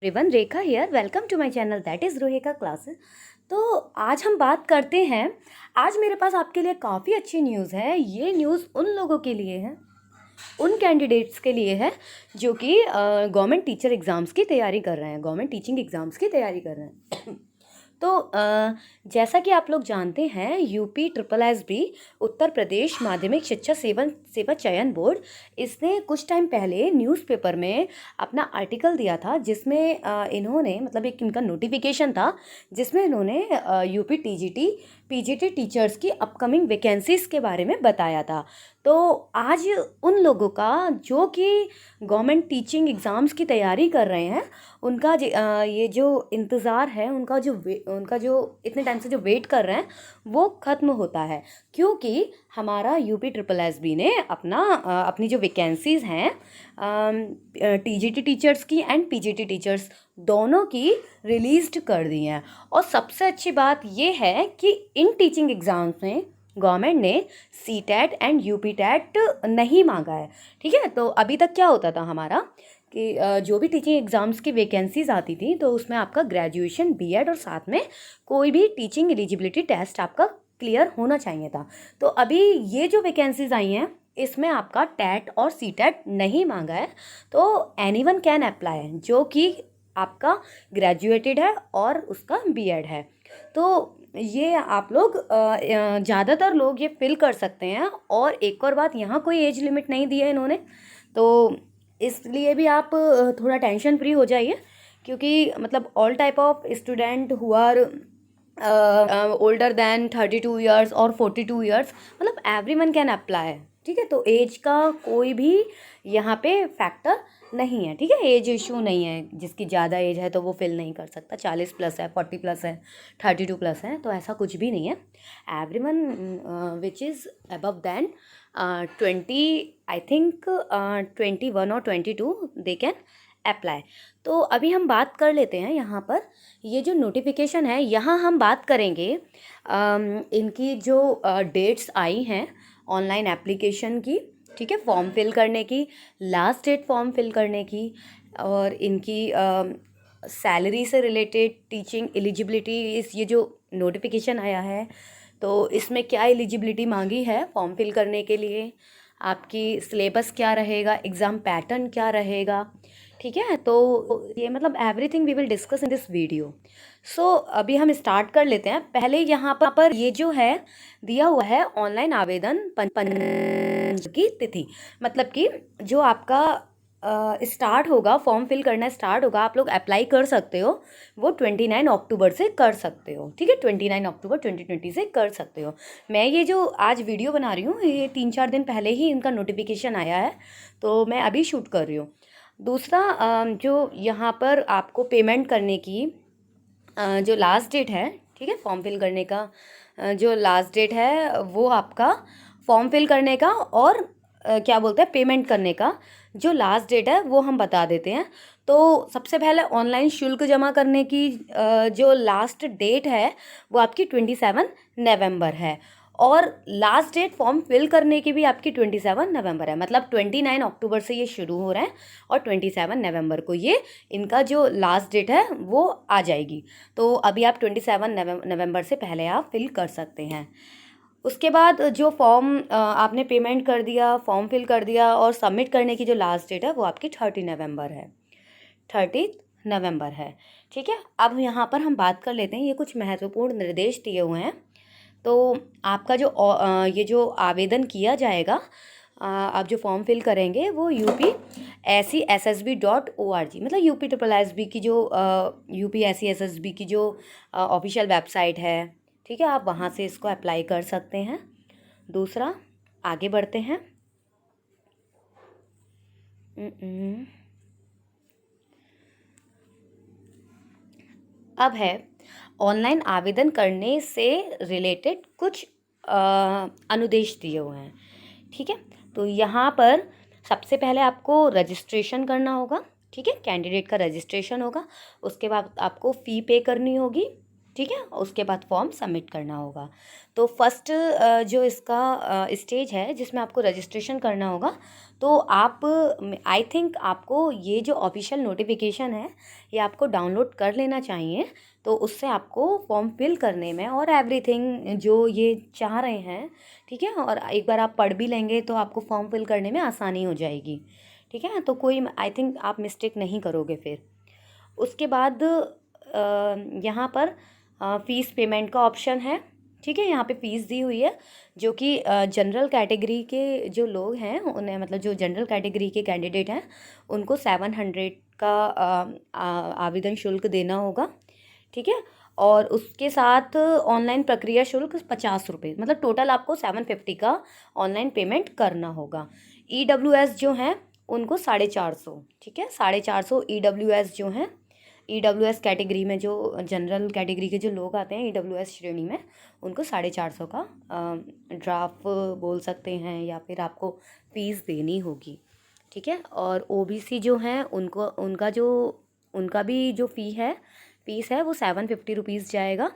Everyone, Rekha here. Welcome to my channel that is Rohika classes. तो आज हम बात करते हैं। आज मेरे पास आपके लिए काफ़ी अच्छी न्यूज़ है। ये न्यूज़ उन लोगों के लिए है, उन कैंडिडेट्स के लिए है जो कि गवर्नमेंट टीचर एग्ज़ाम्स की तैयारी कर रहे हैं, गवर्नमेंट टीचिंग एग्ज़ाम्स की तैयारी कर रहे हैं। तो जैसा कि आप लोग जानते हैं, UP triple S B Uttar Pradesh माध्यमिक शिक्षा सेवा चयन बोर्ड, इसने कुछ टाइम पहले न्यूज़पेपर में अपना आर्टिकल दिया था जिसमें इन्होंने मतलब एक इनका नोटिफिकेशन था जिसमें इन्होंने यूपी टीजीटी पीजीटी टीचर्स की अपकमिंग वैकेंसीज़ के बारे में बताया था। तो आज उन लोगों का जो कि गवर्नमेंट टीचिंग एग्ज़ाम्स की तैयारी कर रहे हैं, उनका ये जो इंतज़ार है, उनका जो इतने टाइम से जो वेट कर रहे हैं वो ख़त्म होता है, क्योंकि हमारा यूपी ट्रिपल एस बी ने अपनी जो वैकेंसीज़ हैं टीजीटी टीचर्स की एंड पीजीटी टीचर्स दोनों की रिलीज़्ड कर दी हैं। और सबसे अच्छी बात ये है कि इन टीचिंग एग्ज़ाम्स में गवर्नमेंट ने सीटेट एंड यूपी टेट नहीं मांगा है। ठीक है, तो अभी तक क्या होता था हमारा कि जो भी टीचिंग एग्ज़ाम्स की वैकेंसीज आती थी तो उसमें आपका ग्रेजुएशन बीएड और साथ में कोई भी टीचिंग एलिजिबिलिटी टेस्ट आपका क्लियर होना चाहिए था। तो अभी ये जो वैकेंसीज आई हैं इसमें आपका टेट और सीटेट नहीं मांगा है, तो एनीवन कैन अप्लाई, जो कि आपका ग्रेजुएटेड है और उसका बीएड है। तो ये आप लोग ज़्यादातर लोग ये फिल कर सकते हैं। और एक और बात, यहाँ कोई एज लिमिट नहीं दी है इन्होंने, तो इसलिए भी आप थोड़ा टेंशन फ्री हो जाइए, क्योंकि मतलब all type of student who are older than 32 years और 42 ईयर्स, मतलब एवरीवन कैन अप्लाई। ठीक है, तो एज का कोई भी यहाँ पे फैक्टर नहीं है। ठीक है, एज इशू नहीं है, जिसकी ज़्यादा एज है तो वो फिल नहीं कर सकता, 40 प्लस है, 40 प्लस है, 32 प्लस है, तो ऐसा कुछ भी नहीं है। Everyone which is above than 20, I think 21 और 22 दे कैन अप्लाई। तो अभी हम बात कर लेते हैं यहाँ पर, ये जो नोटिफिकेशन है यहाँ हम बात करेंगे इनकी जो डेट्स आई हैं ऑनलाइन एप्लीकेशन की। ठीक है, फॉर्म फिल करने की, लास्ट डेट फॉर्म फिल करने की, और इनकी सैलरी से रिलेटेड टीचिंग एलिजिबिलिटी, ये जो नोटिफिकेशन आया है तो इसमें क्या एलिजिबिलिटी मांगी है फॉर्म फिल करने के लिए, आपकी सिलेबस क्या रहेगा, एग्ज़ाम पैटर्न क्या रहेगा। ठीक है, तो ये मतलब everything we will discuss in this video. So अभी हम स्टार्ट कर लेते हैं। पहले यहाँ पर ये जो है दिया हुआ है ऑनलाइन आवेदन की तिथि, मतलब कि जो आपका स्टार्ट होगा, फॉर्म फिल करना स्टार्ट होगा, आप लोग अप्लाई कर सकते हो, वो 29 अक्टूबर से कर सकते हो। ठीक है, 29 अक्टूबर 2020 से कर सकते हो। मैं ये जो आज वीडियो बना रही हूँ ये 3-4 दिन पहले ही इनका नोटिफिकेशन आया है, तो मैं अभी शूट कर रही हूँ। दूसरा, जो यहाँ पर आपको पेमेंट करने की जो लास्ट डेट है, ठीक है, फॉर्म फिल करने का जो लास्ट डेट है वो आपका फॉर्म फिल करने का और क्या बोलते हैं पेमेंट करने का जो लास्ट डेट है वो हम बता देते हैं। तो सबसे पहले ऑनलाइन शुल्क जमा करने की जो लास्ट डेट है वो आपकी 27 नवंबर है, और लास्ट डेट फॉर्म फिल करने की भी आपकी 27 नवंबर है। मतलब 29 अक्टूबर से ये शुरू हो रहा है और 27 नवंबर को ये इनका जो लास्ट डेट है वो आ जाएगी। तो अभी आप 27 नवंबर से पहले आप फिल कर सकते हैं। उसके बाद जो फॉर्म आपने पेमेंट कर दिया, फॉर्म फिल कर दिया, और सबमिट करने की जो लास्ट डेट है वो आपकी 30 नवंबर है, 30 नवंबर है। ठीक है, अब यहाँ पर हम बात कर लेते हैं, ये कुछ महत्वपूर्ण निर्देश दिए हुए हैं। तो आपका जो ये जो आवेदन किया जाएगा, आप जो फॉर्म फिल करेंगे वो UPSCSSB.org, मतलब यूपी ट्रिपल एस बी की जो UPSCSSB की जो ऑफिशियल वेबसाइट है, ठीक है, आप वहाँ से इसको अप्लाई कर सकते हैं। दूसरा, आगे बढ़ते हैं। अब है ऑनलाइन आवेदन करने से रिलेटेड कुछ अनुदेश दिए हुए हैं। ठीक है, तो यहाँ पर सबसे पहले आपको रजिस्ट्रेशन करना होगा। ठीक है, कैंडिडेट का रजिस्ट्रेशन होगा, उसके बाद आपको फ़ी पे करनी होगी। ठीक है, उसके बाद फॉर्म सबमिट करना होगा। तो फर्स्ट जो इसका स्टेज है जिसमें आपको रजिस्ट्रेशन करना होगा, तो आप आई थिंक आपको ये जो ऑफिशियल नोटिफिकेशन है ये आपको डाउनलोड कर लेना चाहिए। तो उससे आपको फॉर्म फिल करने में और एवरीथिंग जो ये चाह रहे हैं, ठीक है, और एक बार आप पढ़ भी लेंगे तो आपको फॉर्म फिल करने में आसानी हो जाएगी। ठीक है, तो कोई आई थिंक आप मिस्टेक नहीं करोगे फिर। उसके बाद यहाँ पर फ़ीस पेमेंट का ऑप्शन है। ठीक है, यहाँ पे फ़ीस दी हुई है जो कि जनरल कैटेगरी के जो लोग हैं उन्हें, मतलब जो जनरल कैटेगरी के कैंडिडेट हैं उनको 700 का आवेदन शुल्क देना होगा। ठीक है, और उसके साथ ऑनलाइन प्रक्रिया शुल्क 50 रुपये, मतलब टोटल आपको 750 का ऑनलाइन पेमेंट करना होगा। EWS जो हैं उनको 450। ठीक है, 450 EWS जो हैं, EWS कैटेगरी में जो जनरल कैटेगरी के जो लोग आते हैं EWS श्रेणी में, उनको 450 का ड्राफ्ट बोल सकते हैं या फिर आपको फ़ीस देनी होगी। ठीक है, और OBC जो हैं उनको उनका भी जो फ़ीस है वो 750 जाएगा।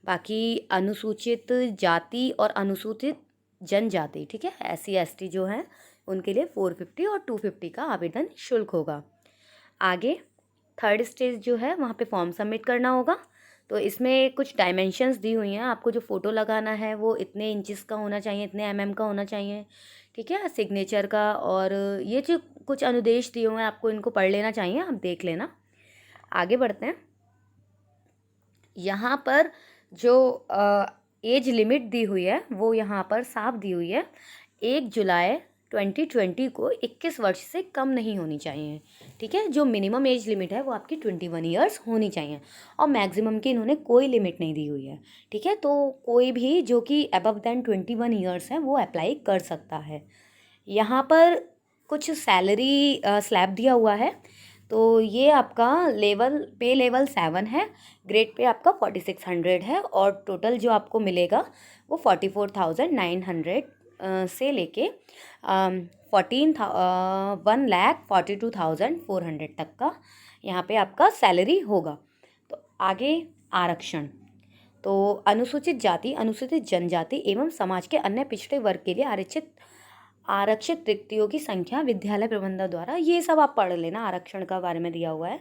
बाकी अनुसूचित जाति और अनुसूचित जनजाति, ठीक है, SC ST जो हैं उनके लिए 450 और 250 का आवेदन शुल्क होगा। आगे थर्ड स्टेज जो है वहाँ पे फॉर्म सबमिट करना होगा। तो इसमें कुछ डायमेंशंस दी हुई हैं, आपको जो फ़ोटो लगाना है वो इतने इंचेस का होना चाहिए, इतने mm का होना चाहिए। ठीक है, सिग्नेचर का, और ये जो कुछ अनुदेश दिए हुए हैं आपको इनको पढ़ लेना चाहिए, आप देख लेना। आगे बढ़ते हैं। यहाँ पर जो एज लिमिट दी हुई है वो यहाँ पर साफ दी हुई है, 1 जुलाई 2020 को 21 वर्ष से कम नहीं होनी चाहिए। ठीक है, जो मिनिमम एज लिमिट है वो आपकी 21 ईयर्स होनी चाहिए, और मैक्सिमम की इन्होंने कोई लिमिट नहीं दी हुई है। ठीक है, तो कोई भी जो कि अबव देन 21 ईयर्स है वो अप्लाई कर सकता है। यहाँ पर कुछ सैलरी स्लैब दिया हुआ है। तो ये आपका पे लेवल 7 है, ग्रेड पे आपका 4600 है, और टोटल जो आपको मिलेगा वो 44,900 से लेके 1,42,400 तक का यहाँ पे आपका सैलरी होगा। तो आगे आरक्षण, तो अनुसूचित जाति, अनुसूचित जनजाति एवं समाज के अन्य पिछड़े वर्ग के लिए आरक्षित रिक्तियों की संख्या विद्यालय प्रबंधन द्वारा, ये सब आप पढ़ लेना, आरक्षण का बारे में दिया हुआ है।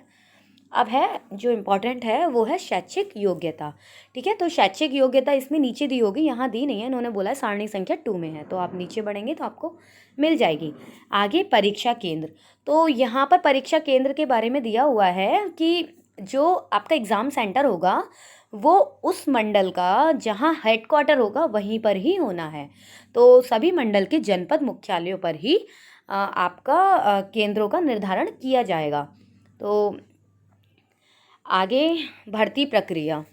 अब है जो इम्पोर्टेंट है वो है शैक्षिक योग्यता। ठीक है, तो शैक्षिक योग्यता इसमें नीचे दी होगी, यहाँ दी नहीं है, इन्होंने बोला है सारणी संख्या 2 में है, तो आप नीचे बढ़ेंगे तो आपको मिल जाएगी। आगे परीक्षा केंद्र, तो यहाँ पर परीक्षा केंद्र के बारे में दिया हुआ है कि जो आपका एग्ज़ाम सेंटर होगा वो उस मंडल का जहाँ हेडक्वार्टर होगा वहीं पर ही होना है। तो सभी मंडल के जनपद मुख्यालयों पर ही आपका केंद्रों का निर्धारण किया जाएगा। तो आगे भर्ती प्रक्रिया,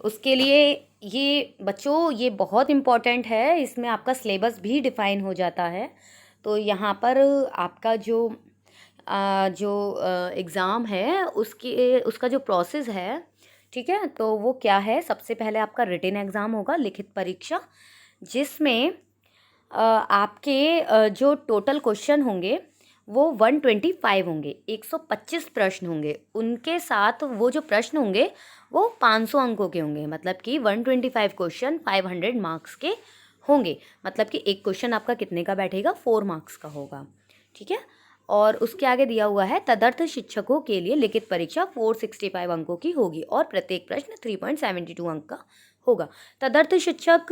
उसके लिए ये बच्चों ये बहुत इम्पॉर्टेंट है, इसमें आपका सिलेबस भी डिफ़ाइन हो जाता है। तो यहाँ पर आपका जो एग्ज़ाम है उसका जो प्रोसेस है, ठीक है, तो वो क्या है, सबसे पहले आपका रिटन एग्ज़ाम होगा, लिखित परीक्षा, जिसमें आपके जो टोटल क्वेश्चन होंगे वो 125 होंगे, 125 प्रश्न होंगे, उनके साथ वो जो प्रश्न होंगे वो 500 अंकों के होंगे, मतलब कि 125 क्वेश्चन 500 मार्क्स के होंगे, मतलब कि एक क्वेश्चन आपका कितने का बैठेगा, 4 मार्क्स का होगा। ठीक है, और उसके आगे दिया हुआ है तदर्थ शिक्षकों के लिए लिखित परीक्षा 465 अंकों की होगी और प्रत्येक प्रश्न 3.72 अंक का होगा। तदर्थ शिक्षक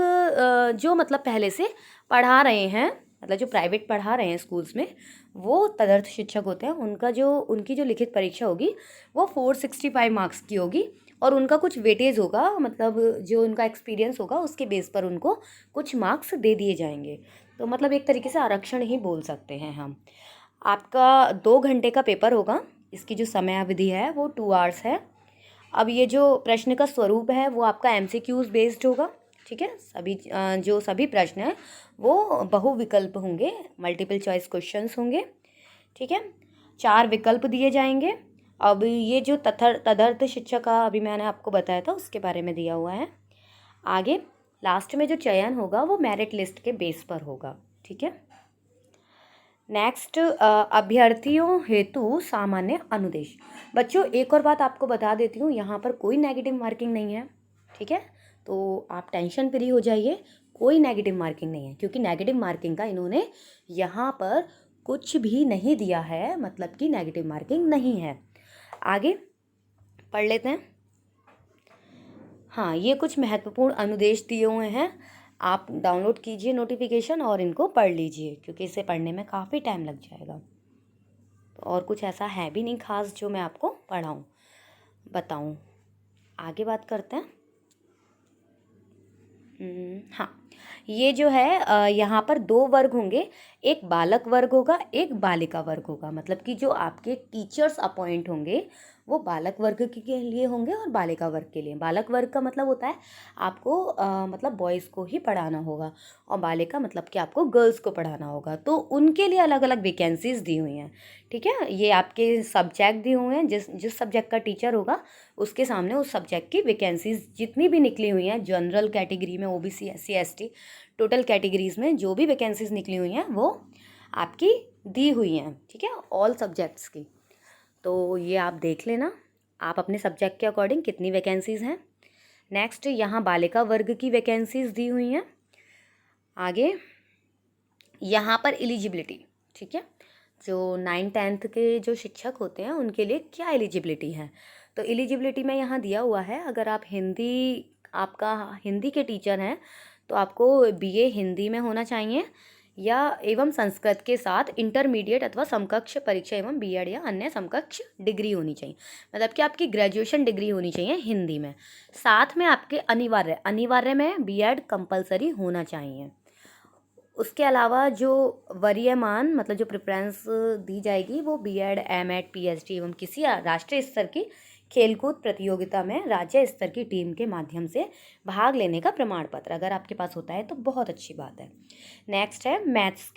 जो मतलब पहले से पढ़ा रहे हैं, मतलब जो प्राइवेट पढ़ा रहे हैं स्कूल्स में, वो तदर्थ शिक्षक होते हैं। उनकी जो लिखित परीक्षा होगी वो 465 मार्क्स की होगी, और उनका कुछ वेटेज होगा, मतलब जो उनका एक्सपीरियंस होगा उसके बेस पर उनको कुछ मार्क्स दे दिए जाएंगे। तो मतलब एक तरीके से आरक्षण ही बोल सकते हैं हम। आपका 2 घंटे का पेपर होगा, इसकी जो समयावधि है वो 2 आवर्स है। अब ये जो प्रश्न का स्वरूप है वो आपका MCQs बेस्ड होगा। ठीक है, सभी प्रश्न हैं वो बहुविकल्प होंगे, मल्टीपल चॉइस क्वेश्चंस होंगे। ठीक है, 4 विकल्प दिए जाएंगे। अब ये जो तदर्थ शिक्षक का अभी मैंने आपको बताया था उसके बारे में दिया हुआ है। आगे लास्ट में जो चयन होगा वो मेरिट लिस्ट के बेस पर होगा। ठीक है, नेक्स्ट अभ्यर्थियों हेतु सामान्य अनुदेश। बच्चों एक और बात आपको बता देती हूँ, यहाँ पर कोई नेगेटिव मार्किंग नहीं है। ठीक है। तो आप टेंशन फ्री हो जाइए, कोई नेगेटिव मार्किंग नहीं है, क्योंकि नेगेटिव मार्किंग का इन्होंने यहाँ पर कुछ भी नहीं दिया है, मतलब कि नेगेटिव मार्किंग नहीं है। आगे पढ़ लेते हैं। हाँ, ये कुछ महत्वपूर्ण अनुदेश दिए हुए हैं, आप डाउनलोड कीजिए नोटिफिकेशन और इनको पढ़ लीजिए, क्योंकि इसे पढ़ने में काफ़ी टाइम लग जाएगा। और कुछ ऐसा है भी नहीं खास जो मैं आपको पढ़ाऊँ बताऊँ। आगे बात करते हैं। हाँ, ये जो है यहाँ पर दो वर्ग होंगे, एक बालक वर्ग होगा, एक बालिका वर्ग होगा। मतलब कि जो आपके टीचर्स अपॉइंट होंगे वो बालक वर्ग के लिए होंगे और बालिका वर्ग के लिए। बालक वर्ग का मतलब होता है आपको मतलब बॉयज़ को ही पढ़ाना होगा, और बालिका मतलब कि आपको गर्ल्स को पढ़ाना होगा। तो उनके लिए अलग अलग वैकेंसीज़ दी हुई हैं, ठीक है। ये आपके सब्जेक्ट दिए हुए हैं, जिस जिस सब्जेक्ट का टीचर होगा उसके सामने उस सब्जेक्ट की वैकेंसीज जितनी भी निकली हुई हैं, जनरल कैटेगरी में, OBC, SC, ST, total categories में जो भी वैकेंसीज निकली हुई हैं वो आपकी दी हुई हैं, ठीक है, ऑल सब्जेक्ट्स की। तो ये आप देख लेना आप अपने सब्जेक्ट के अकॉर्डिंग कितनी वैकेंसीज़ हैं। नेक्स्ट, यहाँ बालिका वर्ग की वैकेंसीज दी हुई हैं। आगे यहाँ पर एलिजिबिलिटी, ठीक है, जो 9th-10th के जो शिक्षक होते हैं उनके लिए क्या एलिजिबिलिटी है। तो एलिजिबिलिटी में यहाँ दिया हुआ है, अगर आप आपका हिंदी के टीचर हैं तो आपको बीए हिंदी में होना चाहिए या एवं संस्कृत के साथ इंटरमीडिएट अथवा समकक्ष परीक्षा एवं बीएड या अन्य समकक्ष डिग्री होनी चाहिए। मतलब कि आपकी ग्रेजुएशन डिग्री होनी चाहिए हिंदी में, साथ में आपके अनिवार्य में बीएड कंपलसरी होना चाहिए। उसके अलावा जो वरीयमान मतलब जो प्रेफरेंस दी जाएगी वो बीएड, एमएड, पीएचडी एवं किसी राष्ट्रीय स्तर की खेलकूद प्रतियोगिता में राज्य स्तर की टीम के माध्यम से भाग लेने का प्रमाण पत्र अगर आपके पास होता है तो बहुत अच्छी बात है। नेक्स्ट है मैथ्स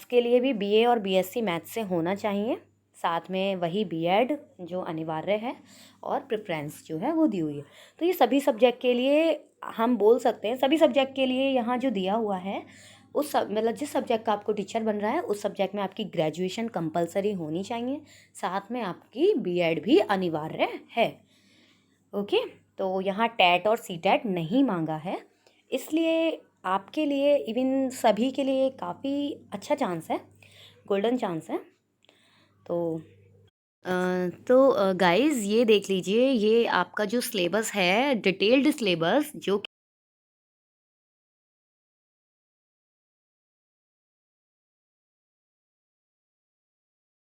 के लिए भी बीए और बीएससी मैथ्स से होना चाहिए, साथ में वही बीएड जो अनिवार्य है और प्रेफरेंस जो है वो दी हुई है। तो ये सभी सब्जेक्ट के लिए हम बोल सकते हैं, सभी सब्जेक्ट के लिए यहाँ जो दिया हुआ है मतलब जिस सब्जेक्ट का आपको टीचर बन रहा है उस सब्जेक्ट में आपकी ग्रेजुएशन कंपलसरी होनी चाहिए, साथ में आपकी बीएड भी अनिवार्य है। ओके, तो यहाँ टेट और सीटेट नहीं मांगा है, इसलिए आपके लिए इवन सभी के लिए काफ़ी अच्छा चांस है, गोल्डन चांस है। तो गाइज़ ये देख लीजिए, ये आपका जो सिलेबस है, डिटेल्ड सिलेबस जो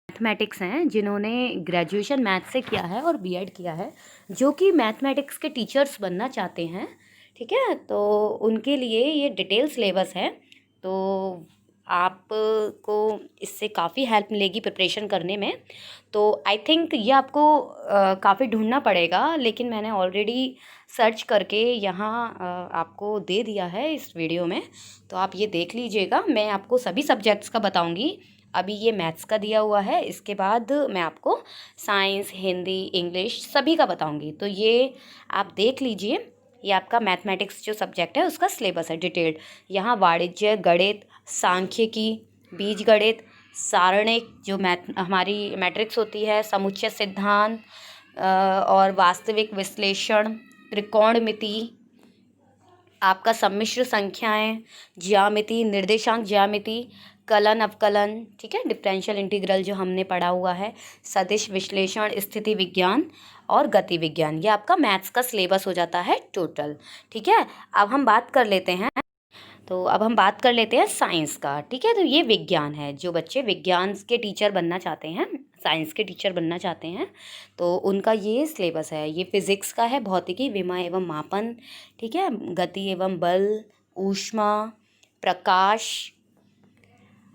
मैथमेटिक्स हैं, जिन्होंने ग्रेजुएशन मैथ से किया है और बीएड किया है, जो कि मैथमेटिक्स के टीचर्स बनना चाहते हैं, ठीक है, तो उनके लिए ये डिटेल सिलेबस है। तो आपको इससे काफ़ी हेल्प मिलेगी प्रिपरेशन करने में। तो आई थिंक ये आपको काफ़ी ढूंढना पड़ेगा, लेकिन मैंने ऑलरेडी सर्च करके यहाँ आपको दे दिया है इस वीडियो में, तो आप ये देख लीजिएगा। मैं आपको सभी सब्जेक्ट्स का बताऊँगी। अभी ये मैथ्स का दिया हुआ है, इसके बाद मैं आपको साइंस, हिंदी, इंग्लिश सभी का बताऊंगी। तो ये आप देख लीजिए, ये आपका मैथमेटिक्स जो सब्जेक्ट है उसका सिलेबस है डिटेल्ड। यहाँ वाणिज्य, गणित, सांख्यिकी, बीजगणित, सारणिक जो हमारी मैट्रिक्स होती है, समुच्चय सिद्धांत और वास्तविक विश्लेषण, त्रिकोणमिति, आपका सम्मिश्र संख्याएं, ज्यामिति, निर्देशांक ज्यामिति, कलन अवकलन, ठीक है, डिफरेंशियल इंटीग्रल जो हमने पढ़ा हुआ है, सदिश विश्लेषण, स्थिति विज्ञान और गति विज्ञान, ये आपका मैथ्स का सिलेबस हो जाता है टोटल, ठीक है। अब हम बात कर लेते हैं साइंस का, ठीक है। तो ये विज्ञान है, जो बच्चे विज्ञान के टीचर बनना चाहते हैं, साइंस के टीचर बनना चाहते हैं, तो उनका ये सिलेबस है। ये फिज़िक्स का है, भौतिकी, विमा एवं मापन, ठीक है, गति एवं बल, ऊष्मा, प्रकाश,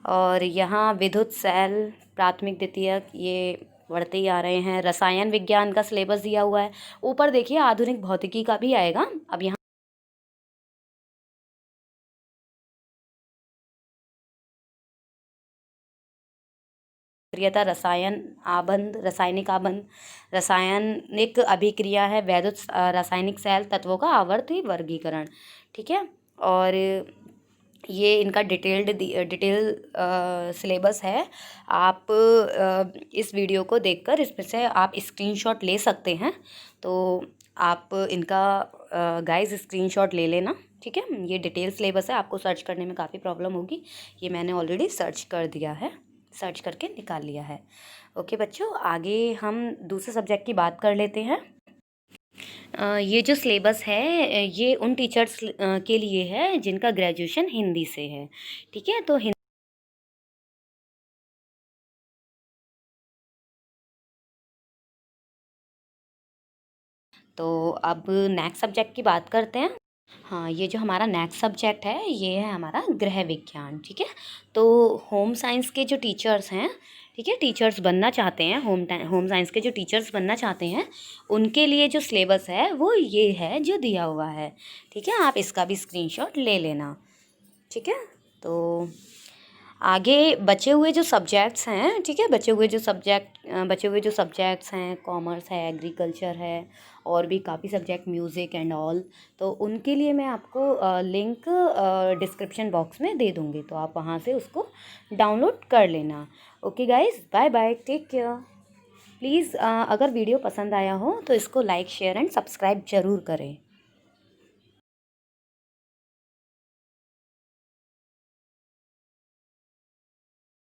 और यहाँ विद्युत सेल, प्राथमिक, द्वितीयक, ये बढ़ते ही आ रहे हैं। रसायन विज्ञान का सिलेबस दिया हुआ है। ऊपर देखिए आधुनिक भौतिकी का भी आएगा। अब यहाँ रसायन आबंध, रासायनिक आबंध, रासायनिक अभिक्रिया है, वैद्युत रासायनिक सेल तत्वों का आवर्ती वर्गीकरण, ठीक है। और ये इनका डिटेल सिलेबस है। आप इस वीडियो को देखकर इसमें से आप स्क्रीनशॉट ले सकते हैं, तो आप इनका गाइस स्क्रीनशॉट ले लेना, ठीक है। ये डिटेल सिलेबस है, आपको सर्च करने में काफ़ी प्रॉब्लम होगी। ये मैंने ऑलरेडी सर्च कर दिया है, सर्च करके निकाल लिया है। ओके बच्चों, आगे हम दूसरे सब्जेक्ट की बात कर लेते हैं। ये जो सिलेबस है ये उन टीचर्स के लिए है जिनका ग्रेजुएशन हिंदी से है, ठीक है। तो अब नेक्स्ट सब्जेक्ट की बात करते हैं। हाँ, ये जो हमारा नेक्स्ट सब्जेक्ट है ये है हमारा गृह विज्ञान, ठीक है। तो होम साइंस के जो टीचर्स हैं, ठीक है, टीचर्स बनना चाहते हैं, होम साइंस के जो टीचर्स बनना चाहते हैं उनके लिए जो सिलेबस है वो ये है जो दिया हुआ है, ठीक है। आप इसका भी स्क्रीनशॉट ले लेना, ठीक है। तो आगे बचे हुए जो सब्जेक्ट्स हैं, ठीक है, बचे हुए जो सब्जेक्ट्स हैं, कॉमर्स है, एग्रीकल्चर है, और भी काफ़ी सब्जेक्ट, म्यूज़िक एंड ऑल, तो उनके लिए मैं आपको लिंक डिस्क्रिप्शन बॉक्स में दे दूँगी, तो आप वहाँ से उसको डाउनलोड कर लेना। Okay guys, bye bye, take care. Please अगर वीडियो पसंद आया हो तो इसको लाइक शेयर एंड सब्सक्राइब ज़रूर करें।